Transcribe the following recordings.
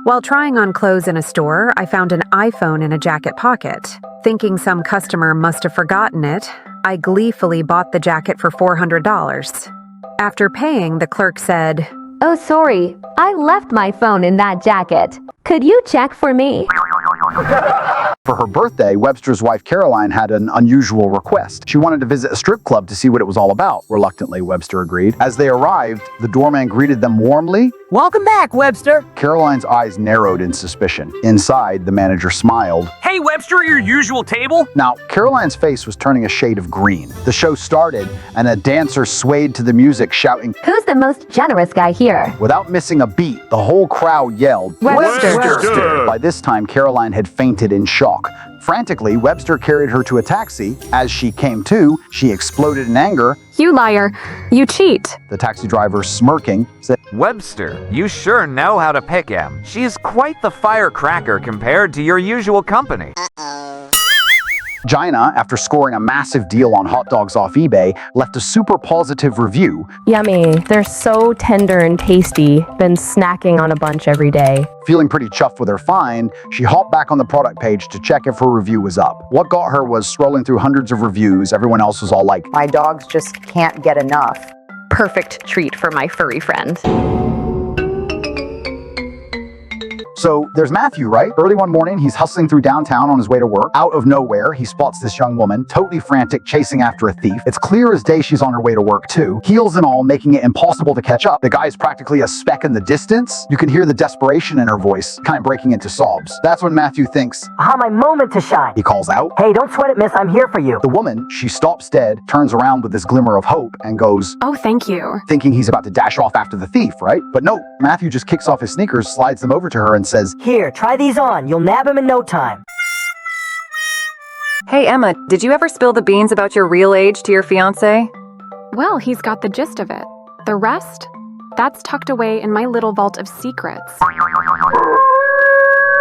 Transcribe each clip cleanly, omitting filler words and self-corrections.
While trying on clothes in a store, I found an iPhone in a jacket pocket. Thinking some customer must have forgotten it, I gleefully bought the jacket for $400. After paying, the clerk said, "Oh, sorry, I left my phone in that jacket. Could you check for me?" For her birthday, Webster's wife Caroline had an unusual request. She wanted to visit a strip club to see what it was all about. Reluctantly, Webster agreed. As they arrived, the doorman greeted them warmly. "Welcome back, Webster." Caroline's eyes narrowed in suspicion. Inside, the manager smiled. "Hey, Webster, your usual table?" Now, Caroline's face was turning a shade of green. The show started, and a dancer swayed to the music, shouting, "Who's the most generous guy here?" Without missing a beat, the whole crowd yelled, Webster! By this time, Caroline had fainted in shock. Frantically, Webster carried her to a taxi. As she came to, she exploded in anger. "You liar! You cheat!" The taxi driver, smirking, said, "Webster, you sure know how to pick him. She's quite the firecracker compared to your usual company." Gina, after scoring a massive deal on hot dogs off eBay, left a super positive review. "Yummy. They're so tender and tasty. Been snacking on a bunch every day." Feeling pretty chuffed with her find, she hopped back on the product page to check if her review was up. What got her was scrolling through hundreds of reviews. Everyone else was all like, "My dogs just can't get enough." Perfect treat for my furry friend. So there's Matthew, right? Early one morning, he's hustling through downtown on his way to work. Out of nowhere, he spots this young woman, totally frantic, chasing after a thief. It's clear as day she's on her way to work too. Heels and all, making it impossible to catch up. The guy's practically a speck in the distance. You can hear the desperation in her voice, kind of breaking into sobs. That's when Matthew thinks, "Aha, my moment to shine." He calls out. "Hey, don't sweat it, miss. I'm here for you." The woman, she stops dead, turns around with this glimmer of hope, and goes, "Oh, thank you." Thinking he's about to dash off after the thief, right? But no, Matthew just kicks off his sneakers, slides them over to her, and says, "Here, try these on. You'll nab him in no time." Hey, Emma, did you ever spill the beans about your real age to your fiancé? Well, he's got the gist of it. The rest? That's tucked away in my little vault of secrets.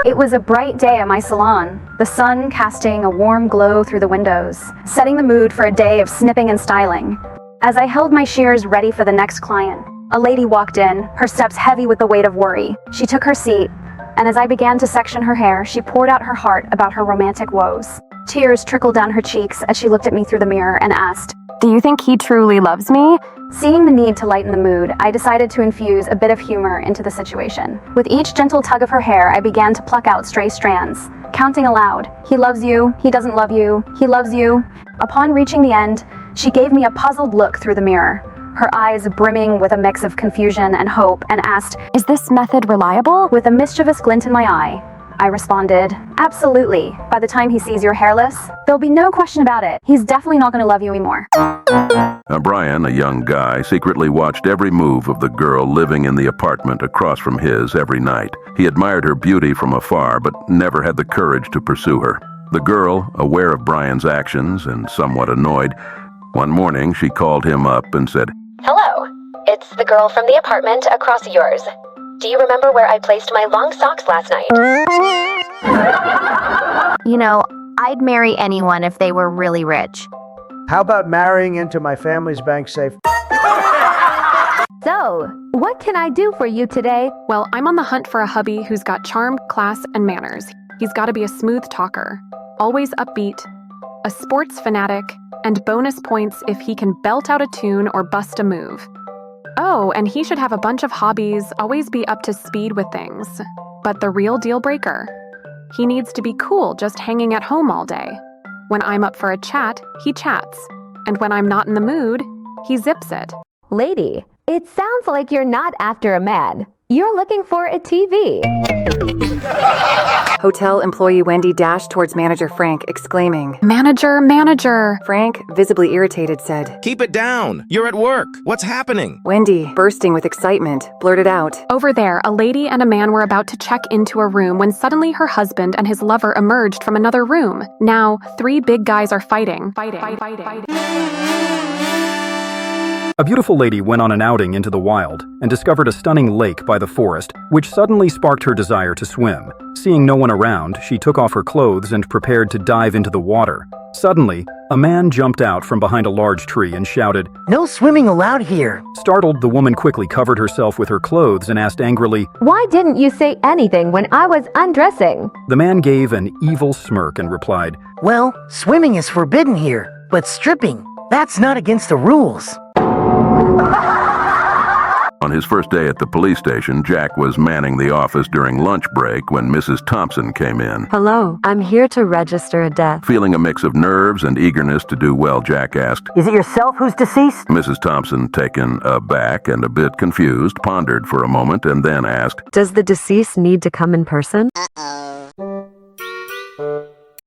It was a bright day at my salon, the sun casting a warm glow through the windows, setting the mood for a day of snipping and styling. As I held my shears ready for the next client, a lady walked in, her steps heavy with the weight of worry. She took her seat, and as I began to section her hair, she poured out her heart about her romantic woes. Tears trickled down her cheeks as she looked at me through the mirror and asked, "Do you think he truly loves me?" Seeing the need to lighten the mood, I decided to infuse a bit of humor into the situation. With each gentle tug of her hair, I began to pluck out stray strands, counting aloud, "He loves you, he doesn't love you, he loves you." Upon reaching the end, she gave me a puzzled look through the mirror, her eyes brimming with a mix of confusion and hope, and asked, "Is this method reliable?" With a mischievous glint in my eye, I responded, "Absolutely. By the time he sees you're hairless, there'll be no question about it. He's definitely not going to love you anymore." Brian, a young guy, secretly watched every move of the girl living in the apartment across from his every night. He admired her beauty from afar, but never had the courage to pursue her. The girl, aware of Brian's actions and somewhat annoyed, one morning she called him up and said, "Hello, it's the girl from the apartment across yours. Do you remember where I placed my long socks last night?" You know, I'd marry anyone if they were really rich. How about marrying into my family's bank safe? So, what can I do for you today? Well, I'm on the hunt for a hubby who's got charm, class, and manners. He's got to be a smooth talker, always upbeat, a sports fanatic, and bonus points if he can belt out a tune or bust a move. Oh, and he should have a bunch of hobbies, always be up to speed with things. But the real deal breaker, he needs to be cool just hanging at home all day. When I'm up for a chat, he chats. And when I'm not in the mood, he zips it. Lady, it sounds like you're not after a man. You're looking for a TV. Hotel employee Wendy dashed towards manager Frank, exclaiming, "Manager, manager!" Frank, visibly irritated, said, "Keep it down! You're at work! What's happening?" Wendy, bursting with excitement, blurted out, "Over there, a lady and a man were about to check into a room when suddenly her husband and his lover emerged from another room. Now, 3 big guys are fighting. A beautiful lady went on an outing into the wild and discovered a stunning lake by the forest, which suddenly sparked her desire to swim. Seeing no one around, she took off her clothes and prepared to dive into the water. Suddenly, a man jumped out from behind a large tree and shouted, "No swimming allowed here." Startled, the woman quickly covered herself with her clothes and asked angrily, "Why didn't you say anything when I was undressing?" The man gave an evil smirk and replied, "Well, swimming is forbidden here, but stripping, that's not against the rules." On his first day at the police station, Jack was manning the office during lunch break when Mrs. Thompson came in. "Hello, I'm here to register a death." Feeling a mix of nerves and eagerness to do well, Jack asked, "Is it yourself who's deceased?" Mrs. Thompson, taken aback and a bit confused, pondered for a moment and then asked, "Does the deceased need to come in person?"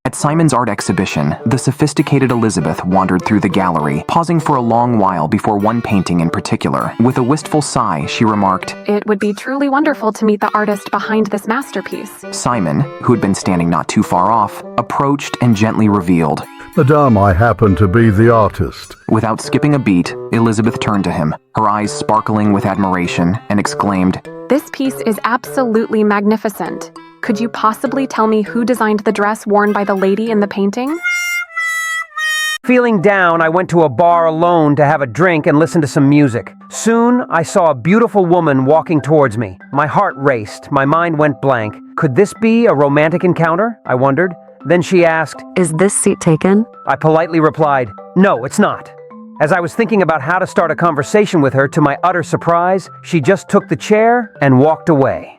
At Simon's art exhibition, the sophisticated Elizabeth wandered through the gallery, pausing for a long while before one painting in particular. With a wistful sigh, she remarked, "It would be truly wonderful to meet the artist behind this masterpiece." Simon, who had been standing not too far off, approached and gently revealed, "Madame, I happen to be the artist." Without skipping a beat, Elizabeth turned to him, her eyes sparkling with admiration, and exclaimed, "This piece is absolutely magnificent. Could you possibly tell me who designed the dress worn by the lady in the painting?" Feeling down, I went to a bar alone to have a drink and listen to some music. Soon, I saw a beautiful woman walking towards me. My heart raced. My mind went blank. Could this be a romantic encounter? I wondered. Then she asked, "Is this seat taken?" I politely replied, "No, it's not." As I was thinking about how to start a conversation with her, to my utter surprise, she just took the chair and walked away.